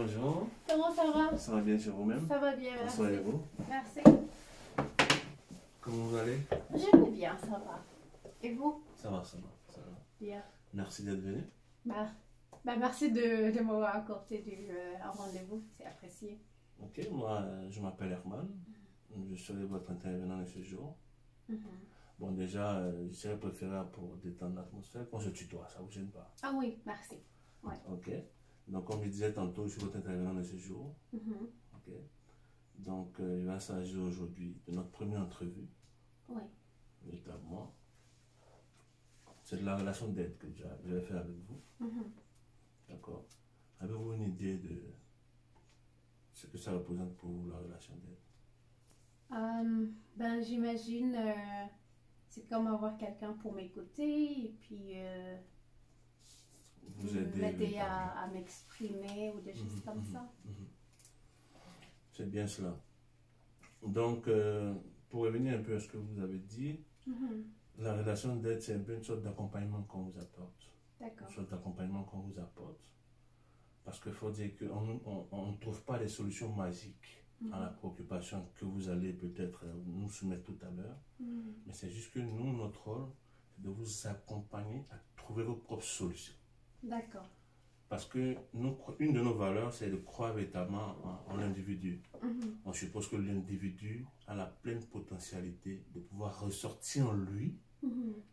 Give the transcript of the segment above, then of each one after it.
bonjour. Comment ça va? Ça va bien chez vous-même? Ça va bien, merci. Soyez-vous. Merci. Comment vous allez? Je vais bien, ça va. Et vous? Ça va, ça va, ça va. Bien. Merci d'être venu. Merci de m'avoir accordé un rendez-vous, c'est apprécié. Ok, moi je m'appelle Herman. Je serai votre intervenant de ce jour. Bon, déjà, je serais préférable pour détendre l'atmosphère qu'on se tutoie, ça ne vous gêne pas? Ah oui, merci. Ouais. Ok. Donc, comme je disais tantôt, je suis votre intervenant de ce jour. Ok. Donc, il va s'agir aujourd'hui de notre première entrevue. Oui. Véritablement. C'est de la relation d'aide que je vais faire avec vous. D'accord. Avez-vous une idée de ce que ça représente pour vous, la relation d'aide? J'imagine, c'est comme avoir quelqu'un pour m'écouter et puis Vous aider m'aider à m'exprimer ou des choses comme ça. C'est bien cela. Donc, pour revenir un peu à ce que vous avez dit, la relation d'aide, c'est un peu une sorte d'accompagnement qu'on vous apporte. D'accord. Une sorte d'accompagnement qu'on vous apporte. Parce qu'il faut dire qu'on ne trouve pas des solutions magiques à la préoccupation que vous allez peut-être nous soumettre tout à l'heure. Mais c'est juste que nous, notre rôle, c'est de vous accompagner à trouver vos propres solutions. D'accord. Parce que une de nos valeurs, c'est de croire véritablement en l'individu. On suppose que l'individu a la pleine potentialité de pouvoir ressortir en lui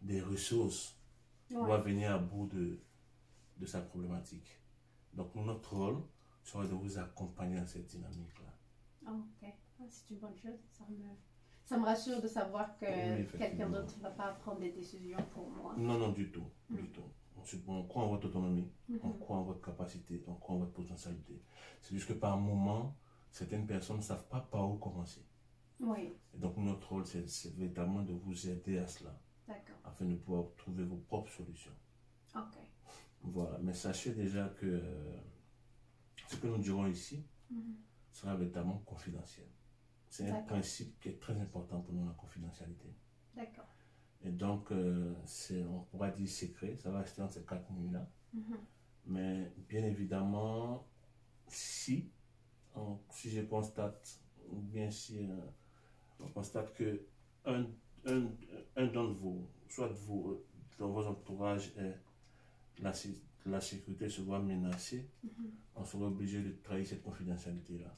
des ressources pour pouvoir venir à bout de sa problématique. Donc notre rôle serait de vous accompagner dans cette dynamique-là. Oh, ok, c'est une bonne chose. Ça me rassure de savoir que quelqu'un d'autre ne va pas prendre des décisions pour moi. Non, non, du tout. Du tout. On croit en votre autonomie, on croit en votre capacité, on croit en votre potentialité. C'est juste que par moment, certaines personnes ne savent pas par où commencer. Oui. Et donc notre rôle, c'est véritablement de vous aider à cela. D'accord. Afin de pouvoir trouver vos propres solutions. Ok. Voilà, mais sachez déjà que ce que nous dirons ici sera véritablement confidentiel. C'est un principe qui est très important pour nous, la confidentialité. D'accord. Et donc, on pourra dire secret, ça va rester entre ces 4 nuits-là. Mais bien évidemment, si je constate, ou bien si on constate que un d'entre vous, soit vous, dans vos entourages, la sécurité se voit menacée, on sera obligé de trahir cette confidentialité-là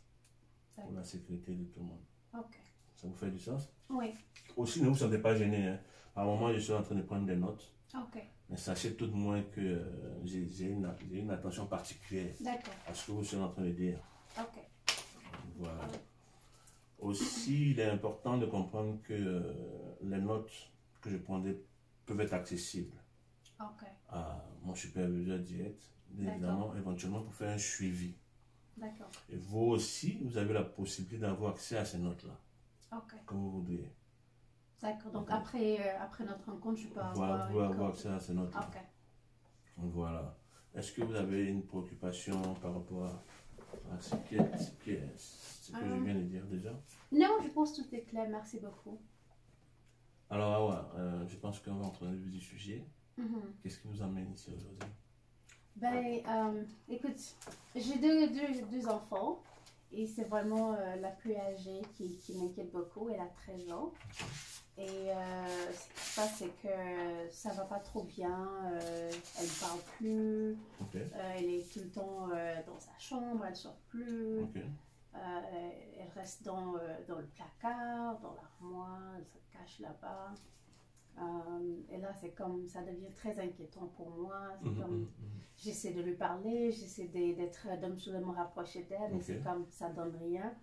pour la sécurité de tout le monde. Ok. Ça vous fait du sens? Oui. Aussi, ne vous sentez pas gêné. Hein. À un moment, je suis en train de prendre des notes. Ok. Mais sachez tout de moins que j'ai une attention particulière à ce que vous êtes en train de dire. Ok. Voilà. Aussi, il est important de comprendre que les notes que je prendrai peuvent être accessibles à mon superviseur direct, bien évidemment, éventuellement pour faire un suivi. D'accord. Et vous aussi, vous avez la possibilité d'avoir accès à ces notes-là. Ok. Comme vous voudriez. D'accord. Donc après notre rencontre, je peux avoir vous pouvez avoir accès à ces notes-là. Ok. Voilà. Est-ce que vous avez une préoccupation par rapport à ce que je viens de dire déjà? Non, je pense que tout est clair. Merci beaucoup. Alors, je pense qu'on va entrer dans le vif du sujet. Qu'est-ce qui nous amène ici aujourd'hui? Écoute, j'ai deux enfants et c'est vraiment la plus âgée qui m'inquiète beaucoup. Elle a 13 ans. Et ce qui se passe, c'est que ça va pas trop bien. Elle ne parle plus. Elle est tout le temps dans sa chambre, elle ne sort plus. Elle reste dans le placard, dans l'armoire, elle se cache là-bas. Et là, c'est comme ça devient très inquiétant pour moi. C'est comme j'essaie de lui parler, j'essaie de me rapprocher d'elle, mais c'est comme ça donne rien.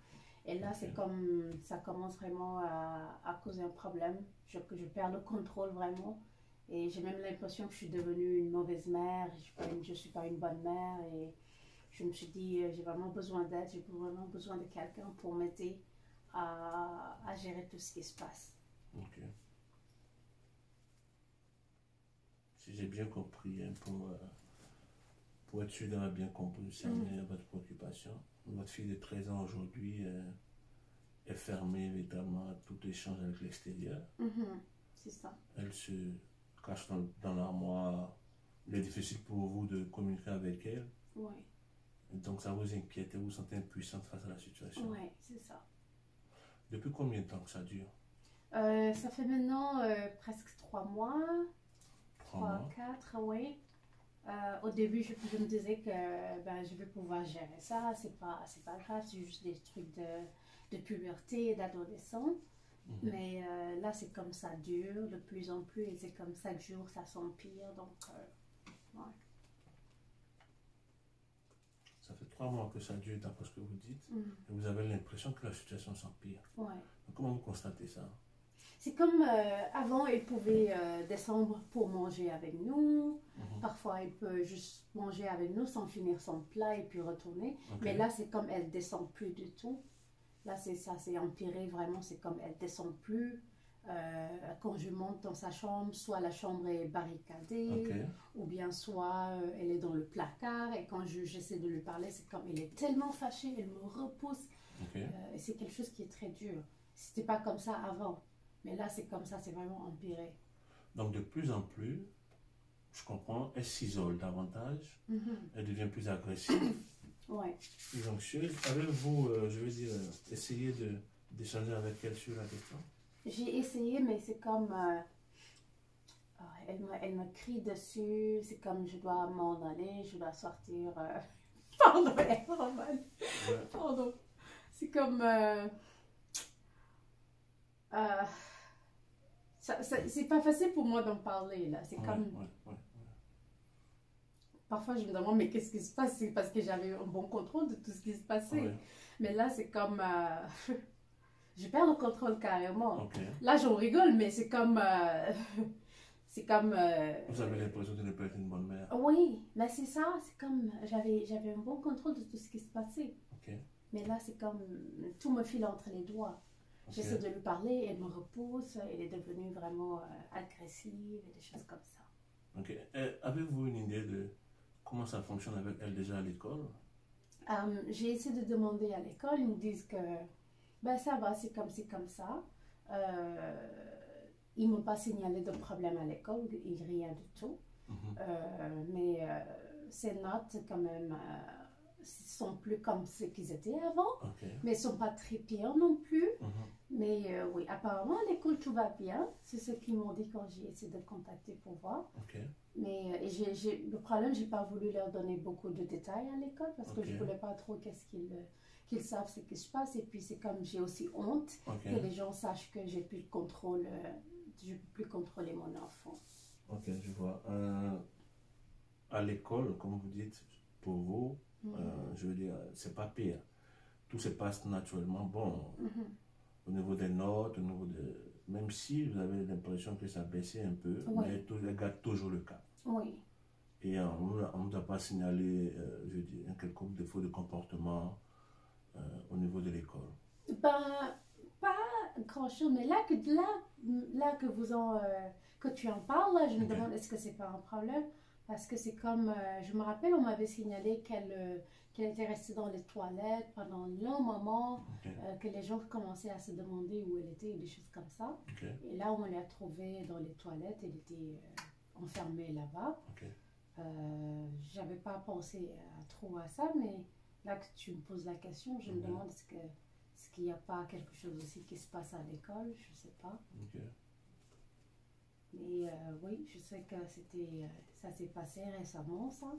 Et là, c'est comme ça commence vraiment à causer un problème. Je perds le contrôle vraiment. Et j'ai même l'impression que je suis devenue une mauvaise mère. Je ne suis pas une bonne mère. Et je me suis dit, j'ai vraiment besoin d'aide. J'ai vraiment besoin de quelqu'un pour m'aider à gérer tout ce qui se passe. Ok. Si j'ai bien compris, hein, pour être sûr d'avoir bien compris cerner votre préoccupation, votre fille de 13 ans aujourd'hui est fermée évidemment à tout échange avec l'extérieur. C'est ça. Elle se cache dans l'armoire. Il est difficile pour vous de communiquer avec elle. Oui. Donc ça vous inquiète et vous vous sentez impuissante face à la situation. Oui, c'est ça. Depuis combien de temps que ça dure? Ça fait maintenant presque 3 mois, 3 mois. 4, oui. Au début, je me disais que ben, je vais pouvoir gérer ça, c'est pas grave, c'est juste des trucs de puberté, d'adolescent. Mais là, c'est comme ça dure de plus en plus et c'est comme chaque jour, ça s'empire. Donc, ouais. Ça fait 3 mois que ça dure, d'après ce que vous dites, et vous avez l'impression que la situation s'empire. Ouais. Comment vous constatez ça? C'est comme avant, il pouvait descendre pour manger avec nous. Parfois, il peut juste manger avec nous sans finir son plat et puis retourner. Mais là, c'est comme elle descend plus du tout. Là, ça s'est empiré vraiment. C'est comme elle descend plus. Quand je monte dans sa chambre, soit la chambre est barricadée, ou bien soit elle est dans le placard. Et quand j'essaie de lui parler, c'est comme elle est tellement fâchée, elle me repousse. Et c'est quelque chose qui est très dur. C'était pas comme ça avant. Mais là, c'est comme ça, c'est vraiment empiré. Donc, de plus en plus, je comprends, elle s'isole davantage, elle devient plus agressive, plus anxieuse. Avez-vous, je veux dire, essayé d'échanger avec elle sur la question? J'ai essayé, mais c'est comme... elle me crie dessus, c'est comme je dois m'en aller, je dois sortir... Pardon, pardon. C'est comme... c'est pas facile pour moi d'en parler là. C'est comme. Parfois je me demande mais qu'est-ce qui se passe? C'est parce que j'avais un bon contrôle de tout ce qui se passait. Mais là c'est comme. Je perds le contrôle carrément. Là j'en rigole, mais c'est comme. C'est comme. Vous avez l'impression de ne pas être une bonne mère. Oui, mais c'est ça. C'est comme. J'avais un bon contrôle de tout ce qui se passait. Mais là c'est comme. Tout me file entre les doigts. J'essaie de lui parler, elle me repousse, elle est devenue vraiment agressive et des choses comme ça. Avez-vous une idée de comment ça fonctionne avec elle déjà à l'école? J'ai essayé de demander à l'école, ils me disent que ben, ça va, c'est comme ça. Ils ne m'ont pas signalé de problème à l'école, rien du tout. Mais ces notes quand même... sont plus comme ce qu'ils étaient avant, mais ils ne sont pas très pires non plus. Mais oui, apparemment à l'école tout va bien, c'est ce qu'ils m'ont dit quand j'ai essayé de contacter pour voir. Mais le problème, je n'ai pas voulu leur donner beaucoup de détails à l'école parce que je ne voulais pas trop qu'est-ce qu'ils savent ce qui se passe. Et puis c'est comme j'ai aussi honte que les gens sachent que j'ai plus de contrôle, je ne peux plus contrôler mon enfant. Ok, je vois. À l'école, comme vous dites, pour vous, je veux dire, c'est pas pire. Tout se passe naturellement. Bon, au niveau des notes, au niveau de... Même si vous avez l'impression que ça baissait un peu, mais elle garde toujours le cap. Et on ne doit pas signaler, je veux dire, un quelconque défaut de comportement au niveau de l'école. Ben, pas grand-chose, mais là que tu en parles, là, je me demande est-ce que c'est pas un problème? Parce que c'est comme, je me rappelle, on m'avait signalé qu'elle était restée dans les toilettes pendant un long moment, que les gens commençaient à se demander où elle était, des choses comme ça. Et là, on l'a trouvée dans les toilettes, elle était enfermée là-bas. J'avais pas pensé trop à ça, mais là que tu me poses la question, je me demande est-ce qu'il n'y a pas quelque chose aussi qui se passe à l'école, je sais pas. Mais oui, je sais que ça s'est passé récemment, ça.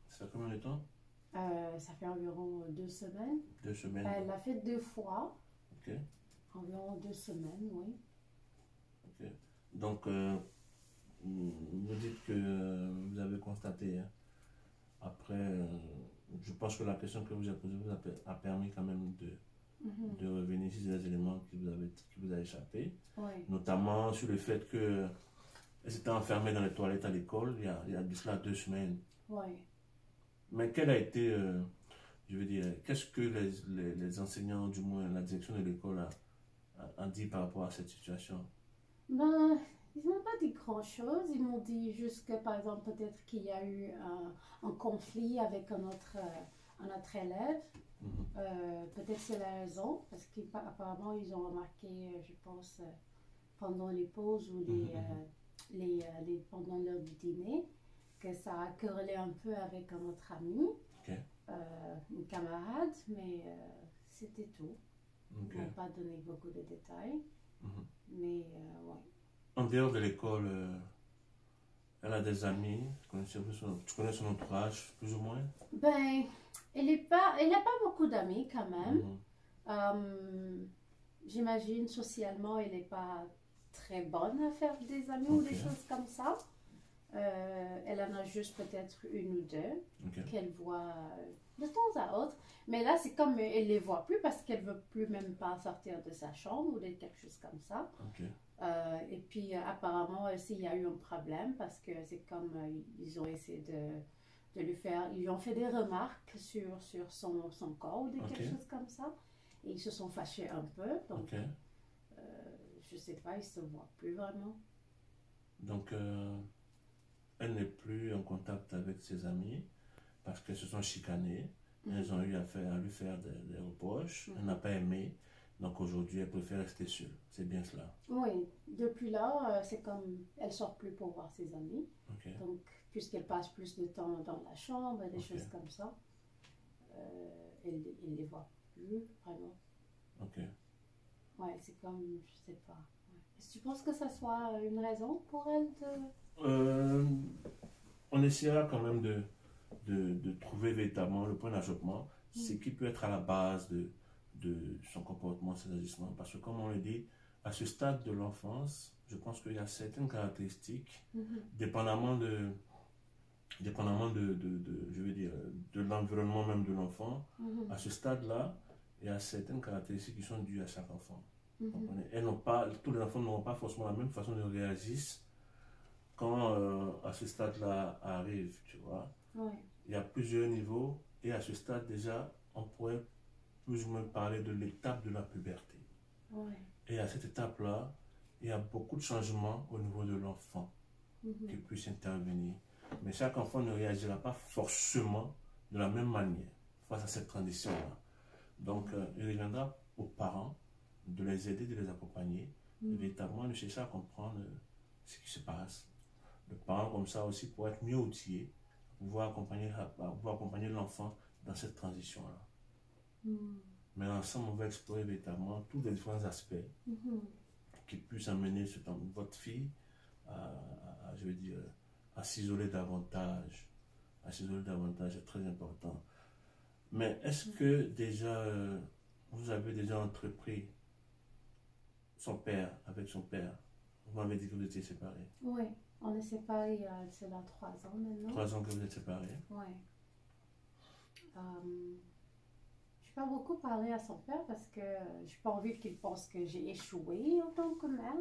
Ça fait combien de temps? Ça fait environ 2 semaines. 2 semaines? Elle l'a fait 2 fois. Environ 2 semaines, oui. Donc, vous dites que vous avez constaté, après, je pense que la question que vous avez posée vous a permis quand même de revenir sur des éléments qui vous a échappé, notamment sur le fait qu'elle s'était enfermée dans les toilettes à l'école il y a de cela 2 semaines. Mais quel a été, je veux dire, qu'est-ce que les enseignants, du moins la direction de l'école a dit par rapport à cette situation? Ben, ils n'ont pas dit grand-chose. Ils m'ont dit juste que, par exemple, peut-être qu'il y a eu un conflit avec un autre élève. Peut-être c'est la raison, parce qu'apparemment, ils ont remarqué, je pense, pendant les pauses ou pendant l'heure du dîner, que ça a querellé un peu avec un autre ami. Ok. Une camarade, mais c'était tout. Ok. Ils n'ont pas donné beaucoup de détails. Mais ouais. En dehors de l'école, elle a des amis. Tu connais son entourage, plus ou moins? Ben, elle n'a pas beaucoup d'amis quand même. J'imagine socialement, elle n'est pas très bonne à faire des amis ou des choses comme ça. Elle en a juste peut-être une ou deux qu'elle voit de temps à autre. Mais là, c'est comme elle ne les voit plus parce qu'elle ne veut plus même pas sortir de sa chambre ou quelque chose comme ça. Et puis apparemment aussi, il y a eu un problème parce que c'est comme ils ont essayé de lui faire, ils lui ont fait des remarques sur son corps ou quelque chose comme ça. Et ils se sont fâchés un peu. Donc, je ne sais pas, ils ne se voient plus vraiment. Donc, elle n'est plus en contact avec ses amis parce qu'elles se sont chicanées. Elles ont eu affaire à lui faire des reproches. Elle n'a pas aimé. Donc aujourd'hui, elle préfère rester seule. C'est bien cela. Oui, depuis là, c'est comme elle ne sort plus pour voir ses amis. Donc, puisqu'elle passe plus de temps dans la chambre et des choses comme ça, elle ne les voit plus vraiment. Ok. Ouais, c'est comme, je sais pas. Ouais. Est-ce que tu penses que ça soit une raison pour elle on essaiera quand même de trouver véritablement le point d'achoppement, ce qui peut être à la base de son comportement, ses agissements. Parce que comme on le dit, à ce stade de l'enfance, je pense qu'il y a certaines caractéristiques, dépendamment je veux dire, de l'environnement même de l'enfant, à ce stade-là, il y a certaines caractéristiques qui sont dues à chaque enfant. Tous les enfants n'auront pas forcément la même façon de réagir quand à ce stade-là arrive, tu vois. Il y a plusieurs niveaux et à ce stade déjà, on pourrait plus ou moins parler de l'étape de la puberté. Et à cette étape-là, il y a beaucoup de changements au niveau de l'enfant qui puissent intervenir. Mais chaque enfant ne réagira pas forcément de la même manière face à cette transition-là. Donc, il reviendra aux parents de les aider, de les accompagner, et véritablement de chercher à comprendre ce qui se passe. Le parent, comme ça aussi, pour être mieux outillé, pouvoir accompagner l'enfant dans cette transition-là. Mais ensemble, on va explorer véritablement tous les différents aspects qui puissent amener votre fille je veux dire, à s'isoler davantage. À s'isoler davantage, c'est très important. Mais est-ce que déjà, vous avez déjà entrepris avec son père? Vous m'avez dit que vous étiez séparés. Oui, on est séparés il y a 3 ans maintenant. 3 ans que vous êtes séparés. Oui. Je n'ai pas beaucoup parlé à son père parce que je n'ai pas envie qu'il pense que j'ai échoué en tant que mère.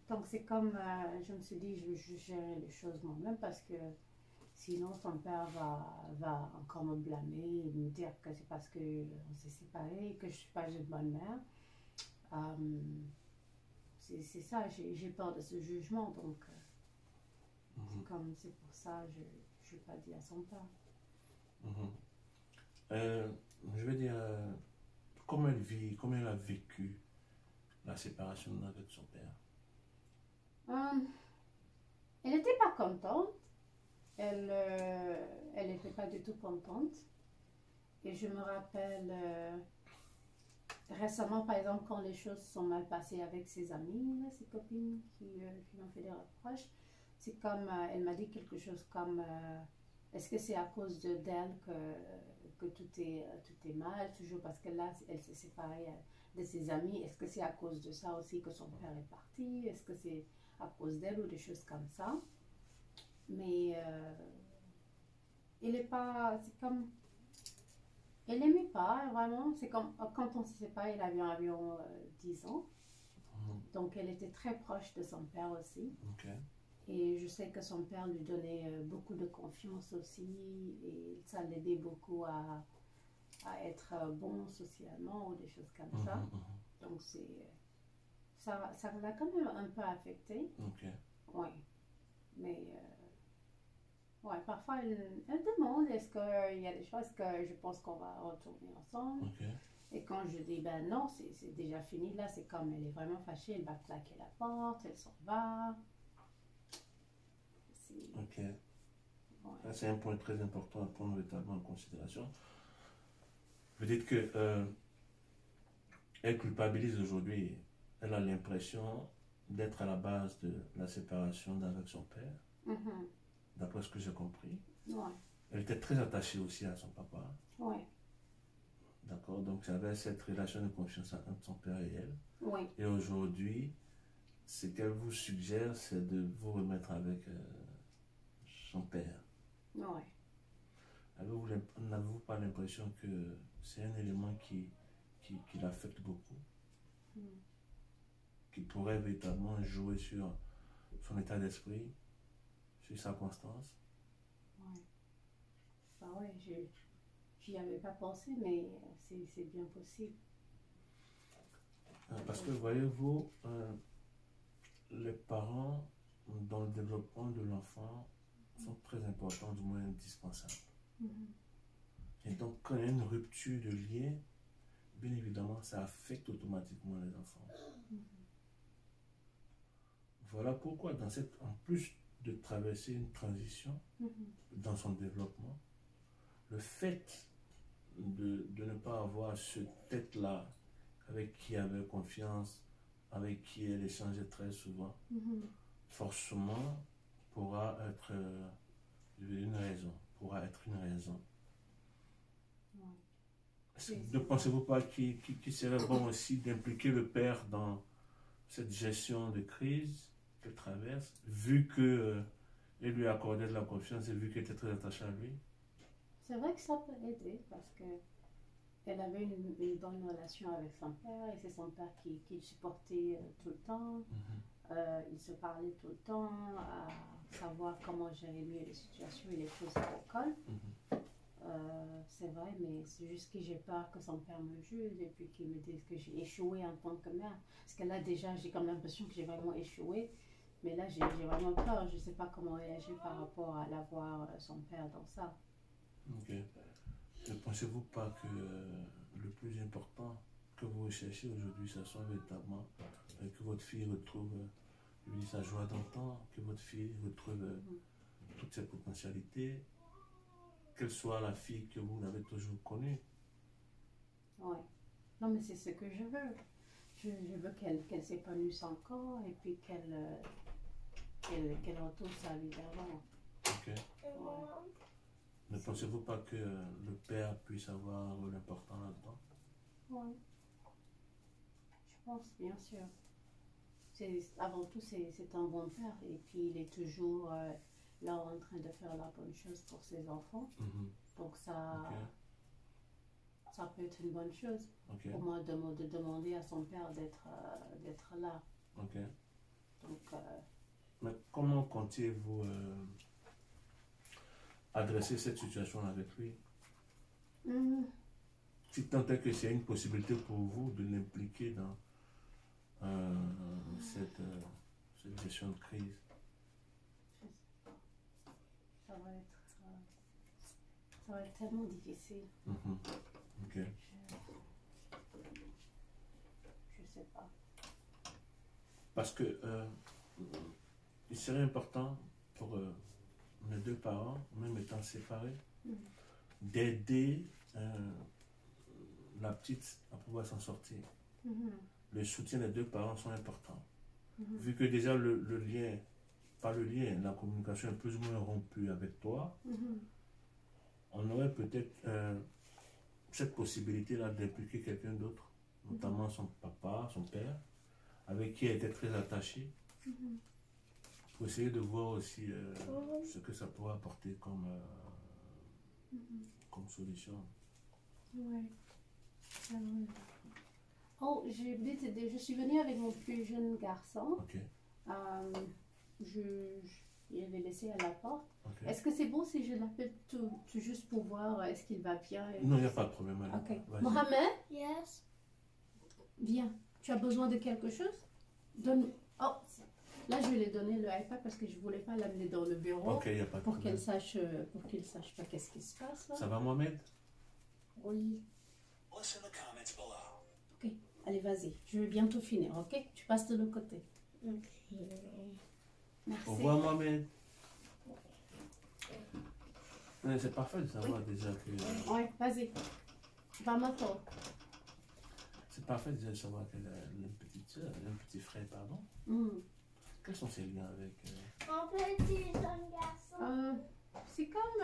Donc c'est comme, je me suis dit, je vais gérer les choses moi-même parce que sinon son père va encore me blâmer et me dire que c'est parce qu'on s'est séparés et que je ne suis pas une bonne mère. C'est ça, j'ai peur de ce jugement, donc c'est pour ça que je n'ai pas dit à son père. Je veux dire, comment elle a vécu la séparation avec son père? Elle n'était pas contente, elle n'était pas du tout contente. Et je me rappelle récemment, par exemple, quand les choses sont mal passées avec ses amis, ses copines qui lui ont fait des reproches, c'est comme, elle m'a dit quelque chose comme, est-ce que c'est à cause d'elle que tout est mal, toujours parce que là, elle s'est séparée de ses amis, est-ce que c'est à cause de ça aussi que son père est parti, est-ce que c'est à cause d'elle ou des choses comme ça. Mais il n'est pas, c'est comme, elle n'aimait pas vraiment, c'est comme quand on s'est séparés, il avait environ 10 ans, donc elle était très proche de son père aussi. Et je sais que son père lui donnait beaucoup de confiance aussi et ça l'aidait beaucoup à être bon socialement ou des choses comme ça. Donc ça l'a quand même un peu affecté. Oui. Mais ouais, parfois elle demande est-ce qu'il y a des choses que je pense qu'on va retourner ensemble. Et quand je dis ben non, c'est déjà fini, là c'est comme elle est vraiment fâchée, elle va claquer la porte, elle s'en va. Ça, c'est un point très important à prendre véritablement en considération. Vous dites que elle culpabilise aujourd'hui. Elle a l'impression d'être à la base de la séparation avec son père, d'après ce que j'ai compris. Ouais. Elle était très attachée aussi à son papa. Ouais. D'accord, donc il y avait cette relation de confiance entre son père et elle. Oui. Et aujourd'hui, ce qu'elle vous suggère, c'est de vous remettre avec son père. Ouais. N'avez-vous pas l'impression que c'est un élément qui l'affecte beaucoup, qui pourrait véritablement jouer sur son état d'esprit, sur sa constance? Ouais. Bah ouais, j'y avais pas pensé, mais c'est bien possible. Parce que voyez-vous, les parents, dans le développement de l'enfant, sont très importants, du moins indispensables. Et donc, quand il y a une rupture de lien, bien évidemment, ça affecte automatiquement les enfants. Voilà pourquoi, en plus de traverser une transition dans son développement, le fait de ne pas avoir ce tête-là avec qui elle avait confiance, avec qui elle échangeait très souvent, forcément pourra être une raison. Ne pensez-vous pas qu'il serait bon aussi d'impliquer le père dans cette gestion de crise qu'elle traverse, vu qu'elle lui accordait de la confiance et vu qu'elle était très attachée à lui? C'est vrai que ça peut aider parce que elle avait une bonne relation avec son père et c'est son père qui le supportait tout le temps. Il se parlait tout le temps, à savoir comment gérer mieux les situations et les choses à l'école. C'est vrai, mais c'est juste que j'ai peur que son père me juge et puis qu'il me dise que j'ai échoué en tant que mère. Parce que là, déjà, j'ai comme l'impression que j'ai vraiment échoué. Mais là, j'ai vraiment peur. Je ne sais pas comment réagir par rapport à l'avoir son père dans ça. Ok. Ne pensez-vous pas que le plus important que vous recherchez aujourd'hui, ce soit véritablement que votre fille retrouve sa joie d'antan, que votre fille retrouve toutes ses potentialités, qu'elle soit la fille que vous avez toujours connue? Ouais. Non, mais c'est ce que je veux. Je veux qu'elle s'épanouisse encore et puis qu'elle retrouve sa vie d'avant. Ok. Ouais. Ne pensez-vous pas que le père puisse avoir un rôle important là-dedans? Oui. Je pense, bien sûr. Avant tout, c'est un bon père et puis il est toujours là en train de faire la bonne chose pour ses enfants. Donc ça peut être une bonne chose pour moi de demander à son père d'être là. Ok. Donc, mais comment comptez-vous adresser cette situation avec lui? Si tant est que c'est une possibilité pour vous de l'impliquer dans cette gestion de crise. Ça va être tellement difficile. Ok. Je sais pas. Parce que il serait important pour les deux parents, même étant séparés, d'aider la petite à pouvoir s'en sortir. Le soutien des deux parents sont importants. Vu que déjà le lien, pas le lien, la communication est plus ou moins rompue avec toi, on aurait peut-être cette possibilité-là d'impliquer quelqu'un d'autre, notamment son papa, son père, avec qui elle était très attachée, pour essayer de voir aussi ce que ça pourrait apporter comme solution. Ouais. Oh, j'ai oublié de te dire, je suis venue avec mon plus jeune garçon. Ok. Il avait laissé à la porte. Okay. Est-ce que c'est bon si je l'appelle tout juste pour voir est-ce qu'il va bien? Non, il n'y a pas de problème. Ok. Mohamed? Yes. Viens. Tu as besoin de quelque chose? Donne. Oh, là je vais lui donner le iPad parce que je ne voulais pas l'amener dans le bureau. Ok, il n'y a pas de pour problème. Pour qu'il sache pas qu'est-ce qui se passe. Là. Ça va, Mohamed? Oui. Ok, allez, vas-y. Je vais bientôt finir, ok? Tu passes de l'autre côté. Ok. Merci. Au revoir, Mohamed. Mais c'est parfait de savoir déjà que... Oui, vas-y. Va m'attendre. C'est parfait déjà de savoir qu'elle a une petite soeur, un petit frère, pardon. Quels sont ses liens avec... En fait, c'est un garçon. C'est comme...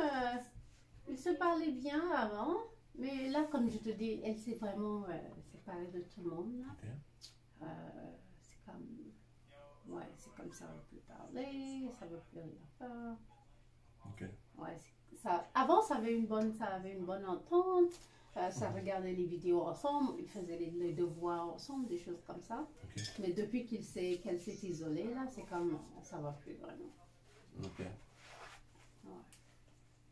ils se parlaient bien avant, mais là, comme je te dis, elle s'est vraiment séparée de tout le monde. Là. Ok. C'est comme... Ouais, c'est comme ça, on ne peut plus parler, ça ne veut plus rien faire. Ok. Ouais, ça, avant, ça avait une bonne entente. Ça regardait les vidéos ensemble, ils faisaient les devoirs ensemble, des choses comme ça. Ok. Mais depuis qu'elle s'est isolée, là, c'est comme ça va plus vraiment. Ok.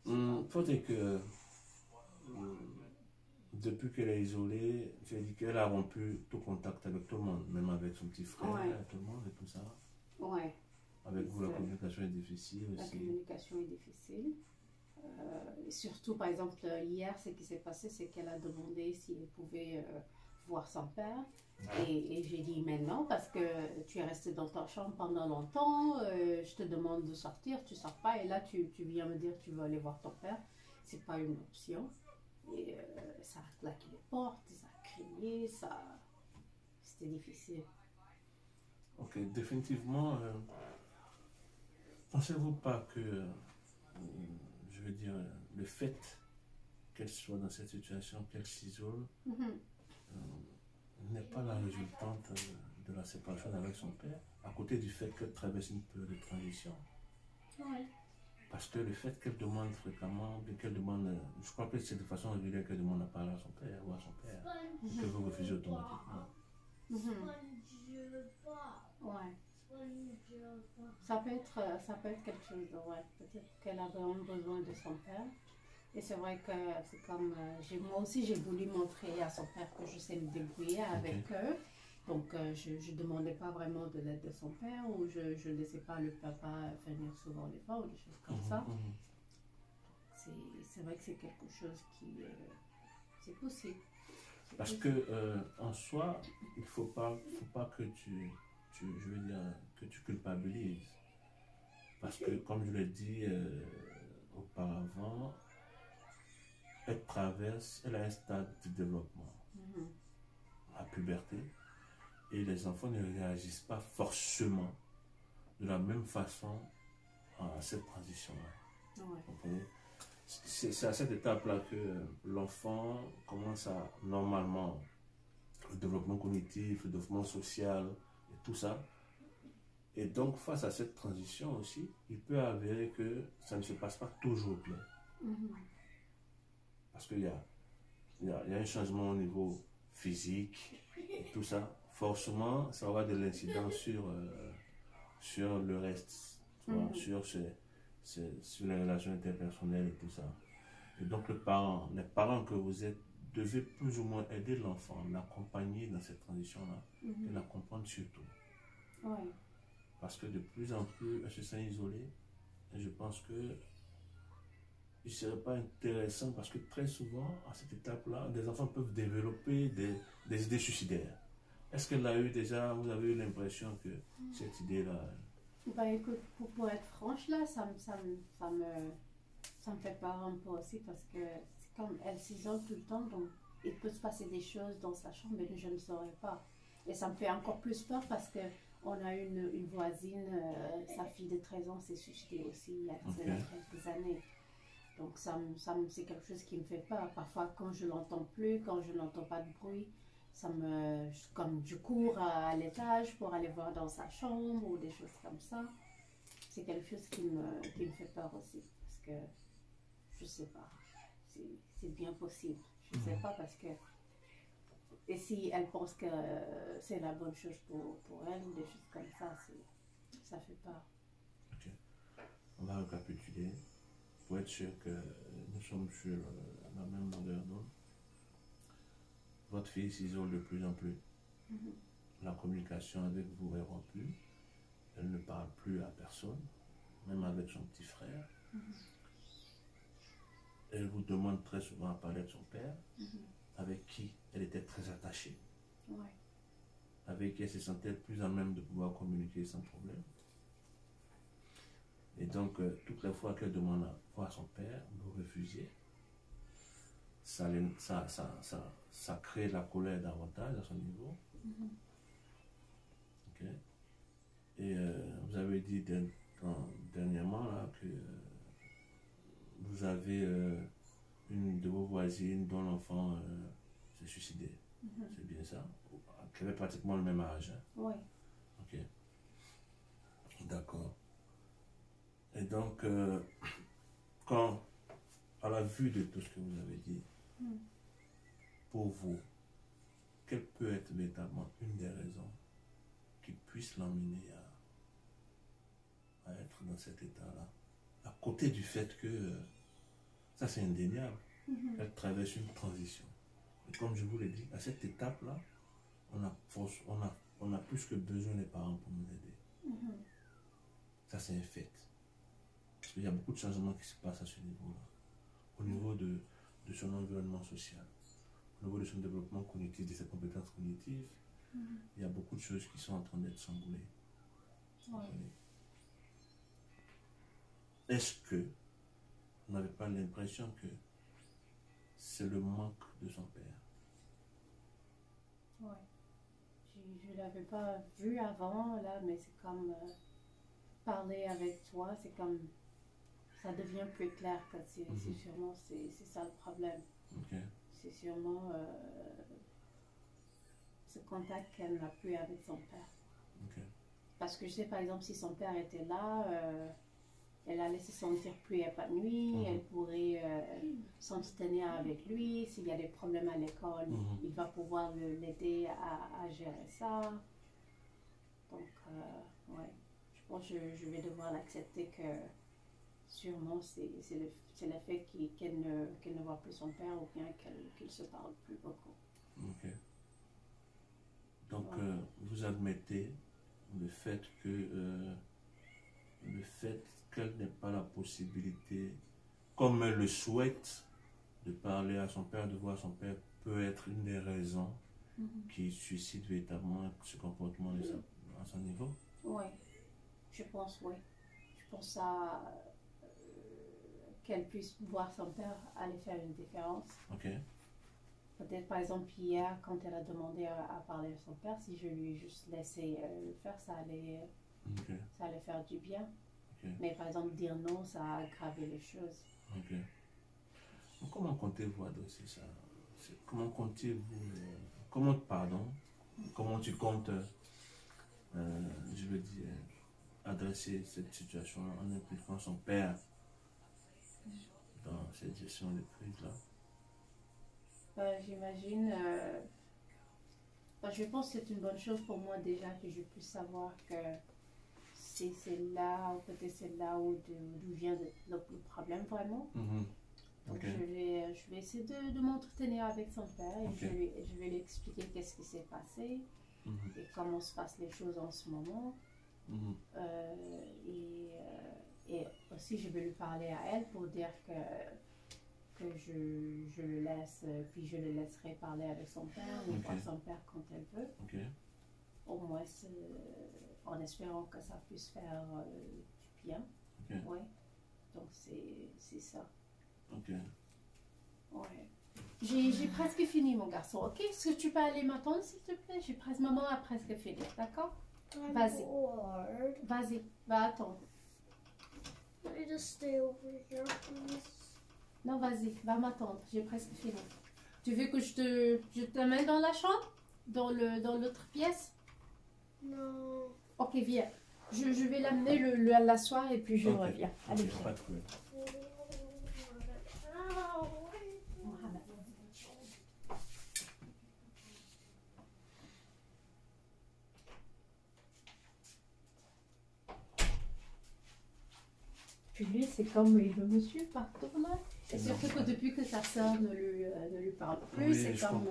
Ouais. Faut-il que depuis qu'elle est isolée, tu as dit qu'elle a rompu tout contact avec tout le monde, même avec son petit frère, Ouais. tout le monde et tout ça. Ouais. Avec vous, la communication est difficile La aussi. communication est difficile. Et surtout, par exemple, hier, ce qui s'est passé, c'est qu'elle a demandé si elle pouvait voir son père. Et j'ai dit, mais non, parce que tu es resté dans ta chambre pendant longtemps, je te demande de sortir, tu ne sors pas, et là, tu viens me dire que tu veux aller voir ton père. Ce n'est pas une option. Et ça a claqué les portes, ça a crié, c'était difficile. Ok, définitivement, pensez-vous pas que, je veux dire, le fait qu'elle soit dans cette situation, qu'elle s'isole, n'est pas la résultante de la séparation avec son père, à côté du fait qu'elle traverse une période de transition. Ouais. Parce que le fait qu'elle demande fréquemment, qu'elle demande, je crois que c'est de façon régulière qu'elle demande à parler à son père ou à son père, et que vous refusez automatiquement. Ouais. Ça peut être quelque chose de ouais. Peut-être qu'elle a vraiment besoin de son père. Et c'est vrai que c'est comme moi aussi j'ai voulu montrer à son père que je sais me débrouiller avec eux. Donc je ne demandais pas vraiment de l'aide de son père ou je ne laissais pas le papa venir souvent les voir ou des choses comme ça. C'est vrai que c'est quelque chose qui c'est possible. Parce que en soi, il faut pas que je veux dire, que tu culpabilises. Parce que, comme je l'ai dit auparavant, elle a un stade de développement, la puberté, et les enfants ne réagissent pas forcément de la même façon à cette transition-là. Ouais. Vous comprenez? C'est à cette étape-là que l'enfant commence à, normalement, le développement cognitif, le développement social et tout ça. Et donc, face à cette transition aussi, il peut avérer que ça ne se passe pas toujours bien. Parce qu'il y a un changement au niveau physique et tout ça. Forcément, ça aura de l'incidence sur le reste, tu vois, sur les relations interpersonnelles et tout ça. Et donc, les parents que vous êtes, devez plus ou moins aider l'enfant, l'accompagner dans cette transition-là, et la comprendre surtout. Ouais. Parce que de plus en plus, elle se sent isolée. Et je pense que il ne serait pas intéressant parce que très souvent, à cette étape-là, des enfants peuvent développer des idées suicidaires. Est-ce qu'elle a eu déjà, vous avez eu l'impression que cette idée-là... Bah écoute, pour être franche là, ça me fait peur un peu aussi parce que c'est comme elle s'isole tout le temps, donc il peut se passer des choses dans sa chambre mais je ne saurais pas. Et ça me fait encore plus peur parce que on a une voisine, sa fille de 13 ans s'est suicidée aussi il y a quelques années. Donc c'est quelque chose qui me fait peur. Parfois quand je l'entends plus, quand je n'entends pas de bruit, comme je cours à l'étage pour aller voir dans sa chambre ou des choses comme ça. C'est quelque chose qui me fait peur aussi. Parce que je sais pas. C'est bien possible. Je sais pas parce que... Et si elle pense que c'est la bonne chose pour elle ou des choses comme ça, ça fait peur. Ok. On va récapituler pour être sûr que nous sommes sur la même longueur d'onde. Votre fille s'isole de plus en plus. La communication avec vous est rompue. Elle ne parle plus à personne, même avec son petit frère. Elle vous demande très souvent à parler de son père, avec qui elle était très attachée. Ouais. Avec qui elle se sentait plus à même de pouvoir communiquer sans problème. Et donc, toutes les fois qu'elle demande à voir son père, le refuser, ça crée la colère davantage à son niveau. Ok. Et vous avez dit dernièrement là, que vous avez une de vos voisines dont l'enfant s'est suicidé. C'est bien ça? Qui avait pratiquement le même âge. Hein? Oui. Ok. D'accord. Et donc, quand, à la vue de tout ce que vous avez dit, pour vous, quelle peut être véritablement une des raisons qui puisse l'emmener à être dans cet état-là? À côté du fait que, ça c'est indéniable, elle traverse une transition. Et comme je vous l'ai dit, à cette étape-là, on a plus que besoin des parents pour nous aider. Ça c'est un fait. Parce qu'il y a beaucoup de changements qui se passent à ce niveau-là. Au niveau de son environnement social, au niveau de son développement cognitif, de ses compétences cognitives, il y a beaucoup de choses qui sont en train d'être chamboulées. Est-ce que vous n'avez pas l'impression que c'est le manque de son père? Oui. Je ne l'avais pas vu avant, là, mais c'est comme parler avec toi, c'est comme ça devient plus clair que c'est sûrement c'est ça le problème. Okay. C'est sûrement ce contact qu'elle n'a plus avec son père. Okay. Parce que je sais par exemple si son père était là, elle allait se sentir plus épanouie, elle pourrait s'entretenir avec lui. S'il y a des problèmes à l'école, il va pouvoir l'aider à gérer ça. Donc, ouais, je pense que je vais devoir l'accepter que sûrement c'est le fait qu'elle ne voit plus son père ou bien qu'elle ne se parle plus beaucoup. Ok. Donc, vous admettez le fait qu'elle n'ait pas la possibilité, comme elle le souhaite, de parler à son père, de voir son père, peut être une des raisons qui suscite véritablement ce comportement à son niveau? Oui, je pense, oui. Je pense à qu'elle puisse voir son père aller faire une différence. Ok. Peut-être par exemple hier, quand elle a demandé à parler à son père, si je lui ai juste laissé le faire, ça allait faire du bien. Okay. Mais par exemple, dire non, ça a aggravé les choses. Ok. Comment comptez-vous adresser ça? Comment comptez-vous... comment tu comptes, je veux dire, adresser cette situation en impliquant son père dans cette gestion de crise-là? J'imagine... je pense que c'est une bonne chose pour moi déjà que je puisse savoir que c'est là, ou peut-être c'est là où vient le problème vraiment. Donc je vais essayer de m'entretenir avec son père et je vais lui expliquer qu'est-ce qui s'est passé et comment se passent les choses en ce moment. Et aussi je vais lui parler à elle pour dire que je le laisse, puis je le laisserai parler avec son père ou voir son père quand elle veut. Au moins, en espérant que ça puisse faire du bien. Ouais. Donc, c'est ça. Ok. Ouais. J'ai presque fini, mon garçon. Ok? Est-ce que tu peux aller m'attendre, s'il te plaît? Maman a presque fini. D'accord? Vas-y. Vas-y. Va attendre. Let me just stay over here, please. Non, vas-y. Va m'attendre. J'ai presque fini. Tu veux que je t'amène dans la chambre? Dans l'autre pièce? Non. Ok, viens. Je vais l'amener l'asseoir et puis je reviens. Allez, viens. Pas de problème. Puis lui, c'est comme il veut me suivre partout là. Et surtout que depuis que sa sœur ne lui parle plus, c'est comme...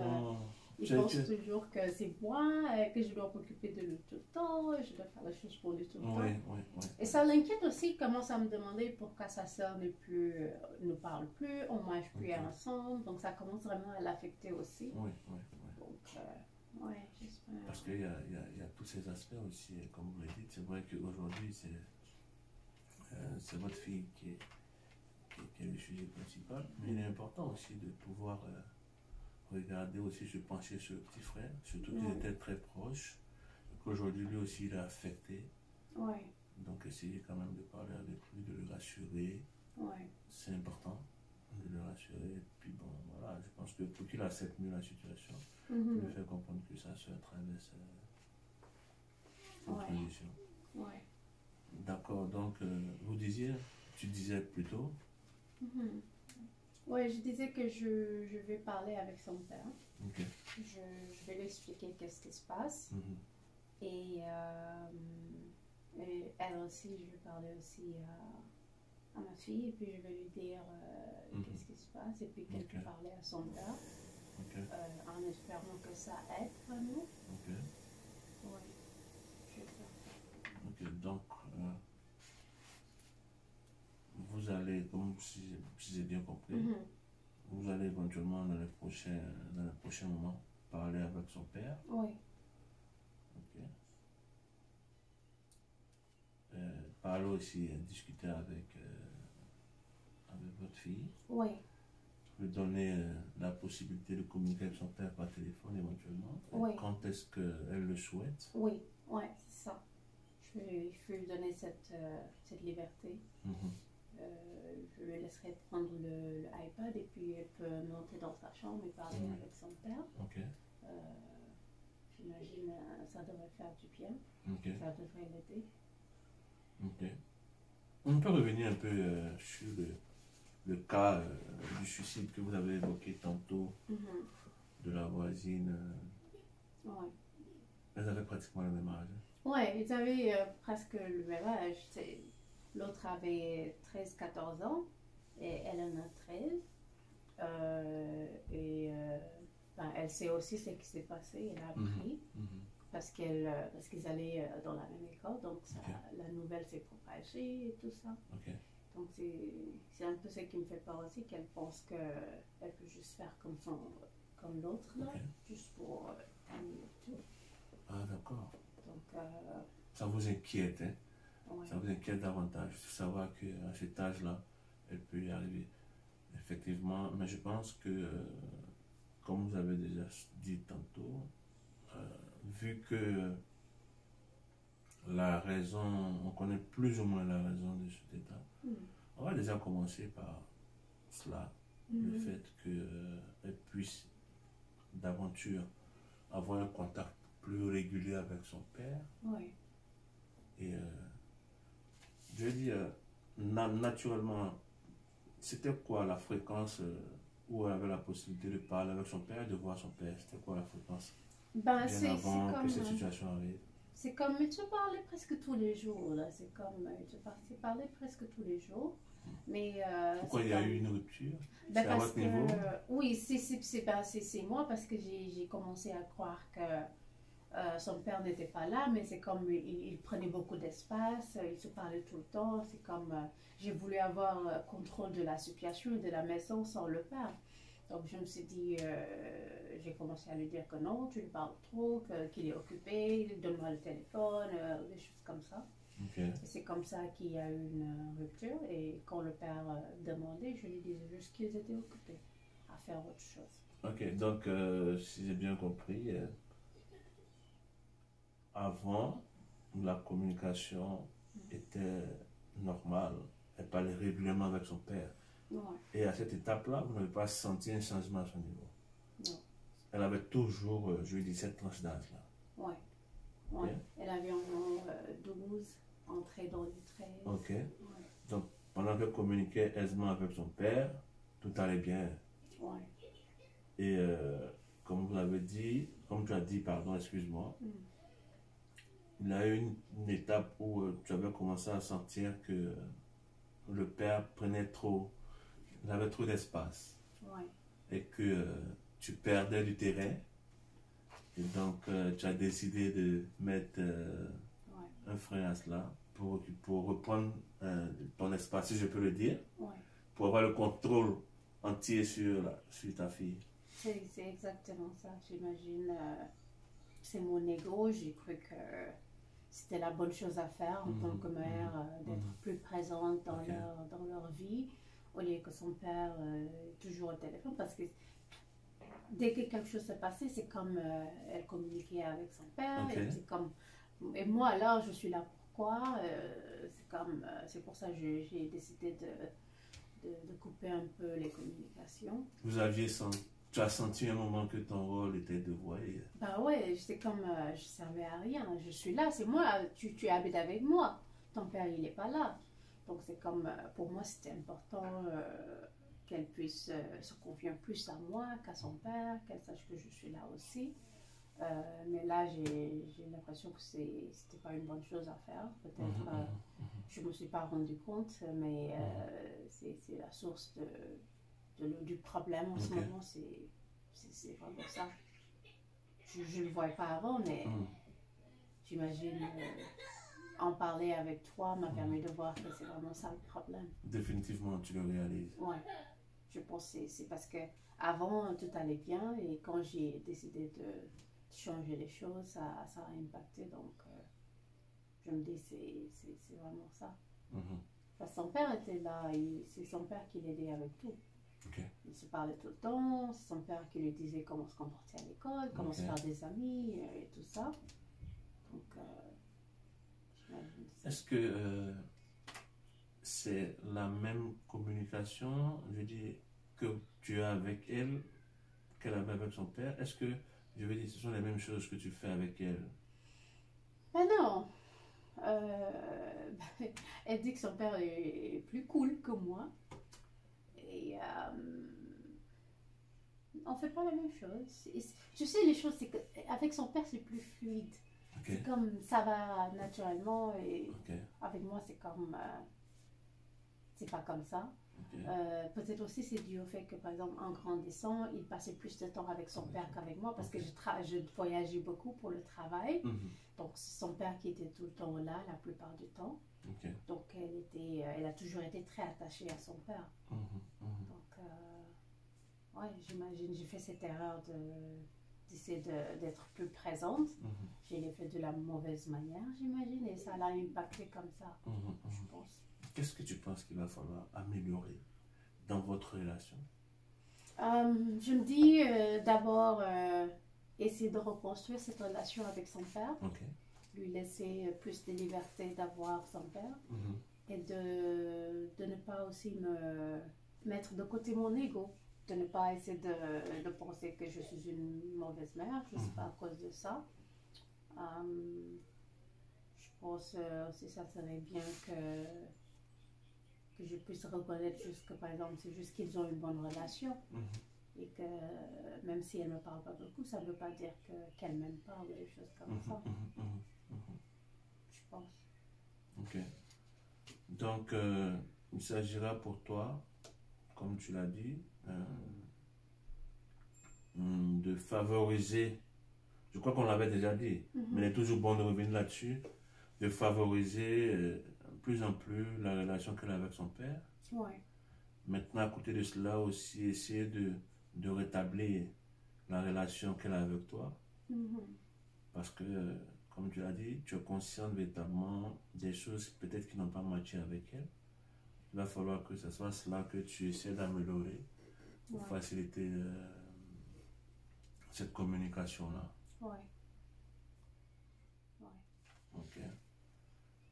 il pense toujours que c'est moi, que je dois m'occuper de lui tout le temps, je dois faire les choses pour lui tout le temps. Et ça l'inquiète aussi, il commence à me demander pourquoi sa sœur ne parle plus, on mange plus ensemble, donc ça commence vraiment à l'affecter aussi. Donc, j'espère. Parce qu'il y a tous ces aspects aussi, comme vous l'avez dit, c'est vrai qu'aujourd'hui, c'est votre fille qui est le sujet principal. Mais il est important aussi de pouvoir regarder aussi, se pencher sur le petit frère, surtout qu'ils étaient très proches, et qu'aujourd'hui lui aussi il est affecté. Ouais. Donc essayez quand même de parler avec lui, de le rassurer. Ouais. C'est important de le rassurer. Et puis bon, voilà, je pense que pour qu'il accepte mieux la situation, lui faire comprendre que sa soeur traverse une transition. Ouais. D'accord, donc tu disais plutôt. Ouais, je disais que je vais parler avec son père. Ok. Je vais lui expliquer qu'est-ce qui se passe. Et elle aussi, je vais parler aussi à ma fille. Et puis je vais lui dire qu'est-ce qui se passe. Et puis qu'elle peut parler à son père. En espérant que ça aide vraiment. Ok. Ouais. Je vais faire ça. Ok, donc vous allez, comme si j'ai bien compris, vous allez éventuellement dans les prochains moments parler avec son père. Oui. Ok. Parler aussi, discuter avec votre fille. Oui. Lui donner la possibilité de communiquer avec son père par téléphone éventuellement. Oui. Quand est-ce qu'elle le souhaite? Oui, ouais, c'est ça. Je vais lui donner cette liberté. Je lui laisserai prendre le iPad et puis elle peut monter dans sa chambre et parler avec son père. Ok. J'imagine ça devrait faire du bien. Ok. Ça devrait l'aider. Ok. On peut revenir un peu sur le cas du suicide que vous avez évoqué tantôt, de la voisine. Ouais. Elles avaient pratiquement le même âge. Ouais, ils avaient presque le même âge. L'autre avait 13-14 ans et elle en a 13. Elle sait aussi ce qui s'est passé, elle a appris parce qu'ils allaient dans la même école, donc la nouvelle s'est propagée et tout ça. Donc c'est un peu ce qui me fait peur aussi, qu'elle pense qu'elle peut juste faire comme l'autre là, juste pour terminer tout. Ah d'accord. Donc ça vous inquiète, hein? Ouais. Ça vous inquiète davantage de savoir qu'à cet âge-là, elle peut y arriver. Effectivement, mais je pense que, comme vous avez déjà dit tantôt, vu que la raison, on connaît plus ou moins la raison de cet état, on va déjà commencer par cela, le fait qu'elle puisse d'aventure avoir un contact plus régulier avec son père. Oui. Et je veux dire, naturellement, c'était quoi la fréquence où elle avait la possibilité de parler avec son père et de voir son père? C'était quoi la fréquence? Bien avant que cette situation arrive. C'est comme, tu parlais presque tous les jours, là. C'est comme, tu parlais presque tous les jours. Mais, pourquoi il y a eu une rupture? Ben c'est à votre niveau? Oui, c'est moi parce que j'ai commencé à croire que son père n'était pas là, mais c'est comme il prenait beaucoup d'espace, il se parlait tout le temps. C'est comme j'ai voulu avoir contrôle de la situation et de la maison sans le père. Donc je me suis dit, j'ai commencé à lui dire que non, tu lui parles trop, qu'il est occupé, donne-moi le téléphone, des choses comme ça. C'est comme ça qu'il y a eu une rupture. Et quand le père demandait, je lui disais juste qu'ils étaient occupés à faire autre chose. Ok, donc si j'ai bien compris, avant, la communication était normale. Elle parlait régulièrement avec son père. Ouais. Et à cette étape-là, vous n'avez pas senti un changement à son niveau? Non. Elle avait toujours, je lui dis, cette tranche d'âge-là. Oui. Ouais. Elle avait environ 12, entrée dans les 13. Ok. Ouais. Donc, pendant qu'elle communiquait aisément avec son père, tout allait bien. Ouais. Et comme vous l'avez dit, comme tu as dit, pardon, excuse-moi, il y a eu une étape où tu avais commencé à sentir que le père il avait trop d'espace. Ouais. Et que tu perdais du terrain. Et donc, tu as décidé de mettre un frein à cela pour reprendre ton espace, si je peux le dire, pour avoir le contrôle entier sur ta fille. C'est exactement ça, j'imagine. C'est mon ego, j'ai cru que c'était la bonne chose à faire en tant que mère, d'être plus près présente dans, Ok. dans leur vie, au lieu que son père est toujours au téléphone, parce que dès que quelque chose s'est passé, c'est comme elle communiquait avec son père, Ok. et c'est comme, et moi là, je suis là pourquoi, c'est comme, c'est pour ça que j'ai décidé de couper un peu les communications. Tu as senti un moment que ton rôle était de voyer. Bah ouais, c'est comme, je servais à rien, je suis là, c'est moi, tu habites avec moi, ton père il est pas là. Donc c'est comme, pour moi c'était important qu'elle puisse se confier plus à moi qu'à son père, qu'elle sache que je suis là aussi. Mais là j'ai l'impression que c'était pas une bonne chose à faire, peut-être je me suis pas rendu compte, mais c'est la source du problème en ce Ok. moment, c'est vraiment ça. Je ne le voyais pas avant, mais j'imagine en parler avec toi m'a permis de voir que c'est vraiment ça le problème. Définitivement, tu le réalises. Ouais, je pense que c'est parce que avant tout allait bien et quand j'ai décidé de changer les choses, ça a impacté. Donc je me dis c'est vraiment ça. Parce que son père était là, c'est son père qui l'aidait avec tout. Ok. Il se parlait tout le temps, c'est son père qui lui disait comment se comporter à l'école, comment se faire des amis et tout ça. Donc, j'imagine ça. Est-ce que c'est la même communication, je dis, que tu as avec elle, qu'elle avait avec son père? Est-ce que, je veux dire, ce sont les mêmes choses que tu fais avec elle? Ben non, elle dit que son père est plus cool que moi. Et on fait pas la même chose. Je sais, les choses, c'est qu'avec son père, c'est plus fluide. Ok. C'est comme ça va naturellement et Ok. avec moi, c'est comme. C'est pas comme ça. Ok. Peut-être aussi c'est dû au fait que par exemple en grandissant, il passait plus de temps avec son père qu'avec moi parce que je voyageais beaucoup pour le travail. Donc c'est son père qui était tout le temps là la plupart du temps. Ok. Donc elle a toujours été très attachée à son père. Donc ouais, j'imagine, j'ai fait cette erreur d'essayer d'être plus présente. Je l'ai fait de la mauvaise manière, j'imagine, et ça l'a impacté comme ça, je pense. Qu'est-ce que tu penses qu'il va falloir améliorer dans votre relation? Je me dis d'abord essayer de reconstruire cette relation avec son père, Ok. lui laisser plus de liberté d'avoir son père et de ne pas aussi me mettre de côté mon ego, de ne pas essayer de penser que je suis une mauvaise mère, je ne sais pas à cause de ça. Je pense aussi ça serait bien que je puisse reconnaître juste que par exemple c'est juste qu'ils ont une bonne relation et que même si elle ne me parle pas beaucoup, ça ne veut pas dire qu'elle ne m'aime pas ou des choses comme ça. Je pense. Ok. Donc, il s'agira pour toi, comme tu l'as dit, de favoriser, je crois qu'on l'avait déjà dit, mais il est toujours bon de revenir là-dessus, de favoriser plus en plus la relation qu'elle a avec son père. Ouais. Maintenant, à côté de cela aussi, essayer de rétablir la relation qu'elle a avec toi. Parce que, comme tu l'as dit, tu es consciente véritablement des choses peut-être qui n'ont pas matché avec elle. Il va falloir que ce soit cela que tu essaies d'améliorer pour faciliter cette communication-là. Ouais. Ok.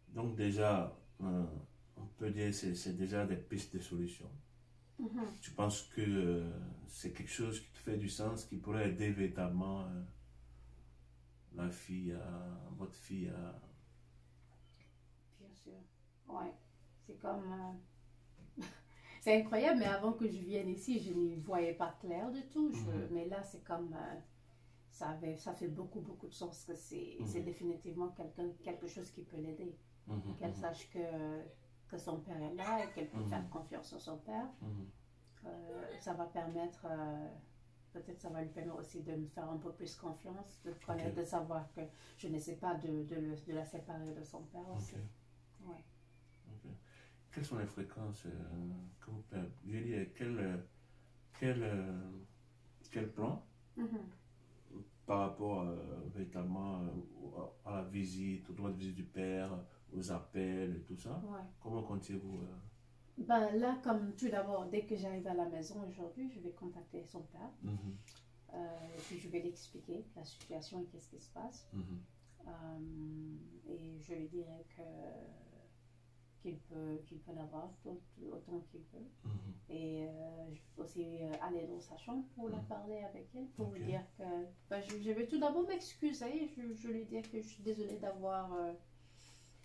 Donc déjà, on peut dire que c'est déjà des pistes de solutions. Tu penses que c'est quelque chose qui te fait du sens, qui pourrait aider véritablement votre fille à... Bien sûr. Ouais. C'est comme... c'est incroyable, mais avant que je vienne ici, je n'y voyais pas clair du tout. Mais là, c'est comme... ça fait beaucoup, beaucoup de sens que c'est définitivement quelque chose qui peut l'aider. Qu'elle sache que son père est là et qu'elle peut faire confiance en son père. Ça va permettre... peut-être ça va lui permettre aussi de me faire un peu plus confiance, de connaître, de savoir que je n'essaie pas de la séparer de son père aussi. Ouais. Quelles sont les fréquences que vous perdez? Je veux dire, quel plan par rapport véritablement à la visite, au droit de visite du père, aux appels et tout ça. Ouais. Comment comptez-vous Ben là, comme tout d'abord, dès que j'arrive à la maison aujourd'hui, je vais contacter son père. Et puis je vais l'expliquer la situation et qu'est-ce qui se passe. Et je lui dirai qu'il peut l'avoir autant qu'il veut. Et je peux aussi aller dans sa chambre pour la parler avec elle, pour lui dire que ben, je vais tout d'abord m'excuser. Je lui dire que je suis désolée d'avoir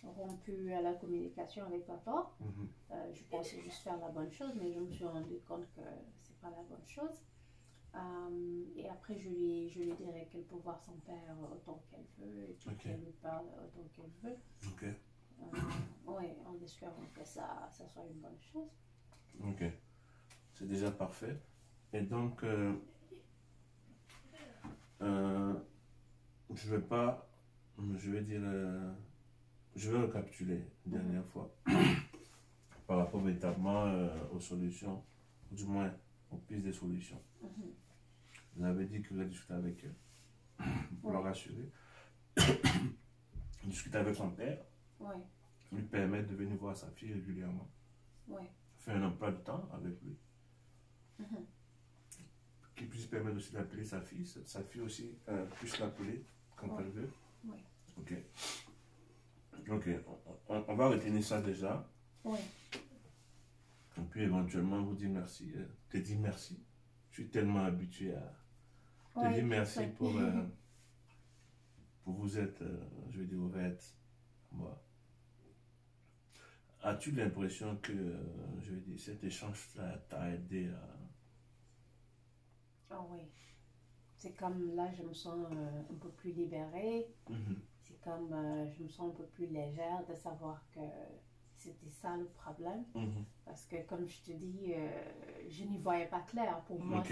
rompu la communication avec papa. Je pensais juste faire la bonne chose, mais je me suis rendu compte que c'est pas la bonne chose. Et après, je lui dirai qu'elle peut voir son père autant qu'elle veut et puis qu'elle lui parle autant qu'elle veut. Oui, en espérant que ça soit une bonne chose. Ok, c'est déjà parfait. Et donc, je vais récapituler une dernière fois par rapport véritablement aux solutions, ou du moins aux pistes de solutions. Vous avez dit que vous avez discuté avec eux pour le rassurer. Discuter avec son père, lui permettre de venir voir sa fille régulièrement. Faire un emploi de temps avec lui. Qui puisse permettre aussi d'appeler sa fille aussi puisse l'appeler quand elle veut. Ok. Ok, on va retenir ça déjà. Et puis éventuellement vous dire merci. Te dire merci. Je suis tellement habitué à te dire merci pour vous être, je veux dire, ouverte. Moi. As-tu l'impression que, je veux dire, cet échange t'a aidé à... Ah oui. C'est comme là, je me sens un peu plus libérée. C'est comme, je me sens un peu plus légère de savoir que c'était ça le problème. Parce que, comme je te dis, je n'y voyais pas clair. Pour moi,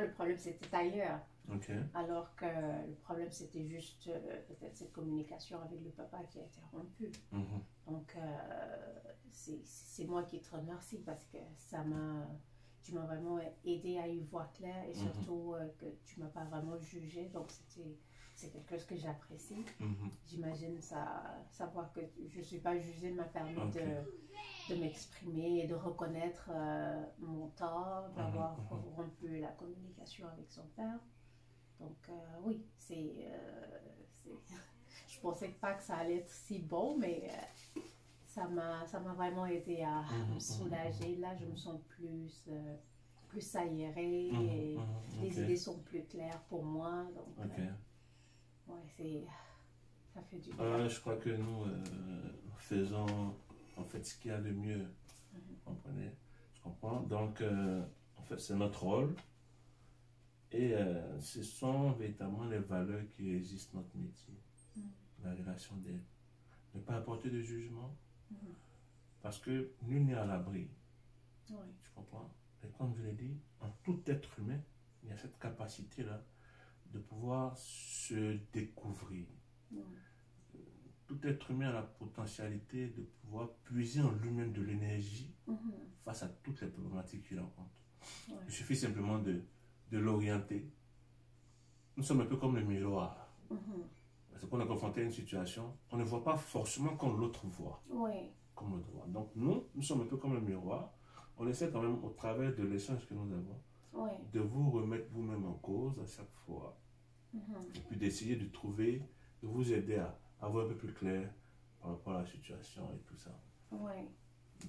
le problème, c'était ailleurs. Alors que le problème, c'était juste peut-être cette communication avec le papa qui a été rompue. Donc, c'est moi qui te remercie parce que tu m'as vraiment aidé à y voir clair et surtout que tu ne m'as pas vraiment jugé. Donc, c'est quelque chose que j'apprécie. J'imagine savoir que je ne suis pas jugée m'a permis de m'exprimer et de reconnaître mon tort, d'avoir rompu la communication avec son père. Donc oui, je pensais pas que ça allait être si bon, mais ça m'a vraiment aidé à me soulager. Là, je me sens plus aérée et les idées sont plus claires pour moi. Donc, ouais, ça fait du bien. Je crois que nous faisons en fait ce qu'il y a de mieux. Vous comprenez? Je comprends. Donc, en fait, c'est notre rôle. Et ce sont véritablement les valeurs qui régissent notre métier. La relation d'aide. Ne pas apporter de jugement. Parce que nul n'est à l'abri. Tu comprends? Et comme je l'ai dit, en tout être humain, il y a cette capacité-là de pouvoir se découvrir. Tout être humain a la potentialité de pouvoir puiser en lui-même de l'énergie face à toutes les problématiques qu'il rencontre. Il suffit simplement de l'orienter. Nous sommes un peu comme le miroir. Parce qu'on est confronté à une situation, on ne voit pas forcément comme l'autre voit. Comme l'autre voit. Donc nous sommes un peu comme le miroir. On essaie quand même, au travers de l'échange que nous avons, de vous remettre vous-même en cause à chaque fois. Et puis d'essayer de trouver, de vous aider à avoir un peu plus clair par rapport à la situation et tout ça.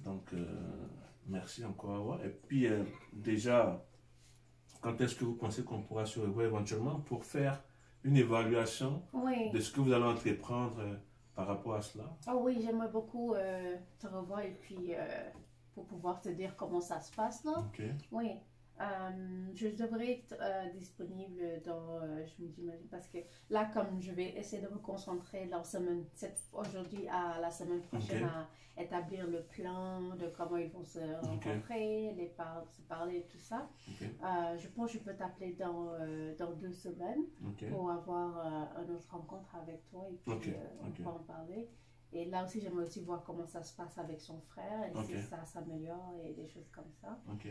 Donc, merci encore. Et puis, déjà, quand est-ce que vous pensez qu'on pourra se revoir éventuellement pour faire une évaluation de ce que vous allez entreprendre par rapport à cela? Oui, j'aimerais beaucoup te revoir et puis pour pouvoir te dire comment ça se passe là. Oui. Je devrais être disponible je me dis, parce que là, comme je vais essayer de me concentrer aujourd'hui à la semaine prochaine à établir le plan de comment ils vont se rencontrer, se parler et tout ça. Je pense que je peux t'appeler dans 2 semaines pour avoir une autre rencontre avec toi et puis on peut en parler. Et là aussi, j'aimerais aussi voir comment ça se passe avec son frère et Ok. si ça s'améliore et des choses comme ça. Ok,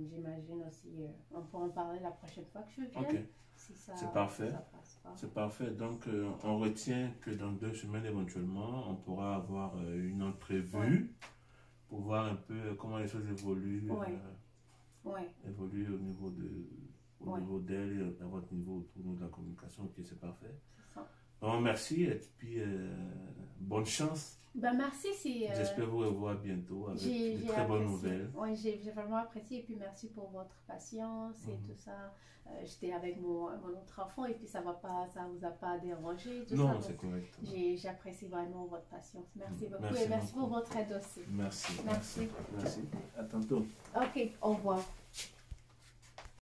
J'imagine aussi, on pourra en parler la prochaine fois que je vienne. ok, Si ça, c'est parfait. ça passe pas. C'est parfait. Donc, on retient que dans 2 semaines, éventuellement, on pourra avoir une entrevue pour voir un peu comment les choses évoluent, Ouais. Ouais. évoluent au niveau Ouais. niveau d'elle et à votre niveau autour de la communication. Ok, c'est parfait. C'est ça. Bon, merci et puis bonne chance. Ben merci, c'est... J'espère vous revoir bientôt avec j'ai de très bonnes apprécié. nouvelles. Ouais, j'ai vraiment apprécié et puis merci pour votre patience et tout ça. J'étais avec mon autre enfant et puis ça vous a pas dérangé tout ça. Non, Donc, c'est correct. j'apprécie vraiment votre patience. Merci beaucoup Merci et merci beaucoup. pour votre aide aussi. Merci. Merci. Merci. À tantôt. Ok, au revoir.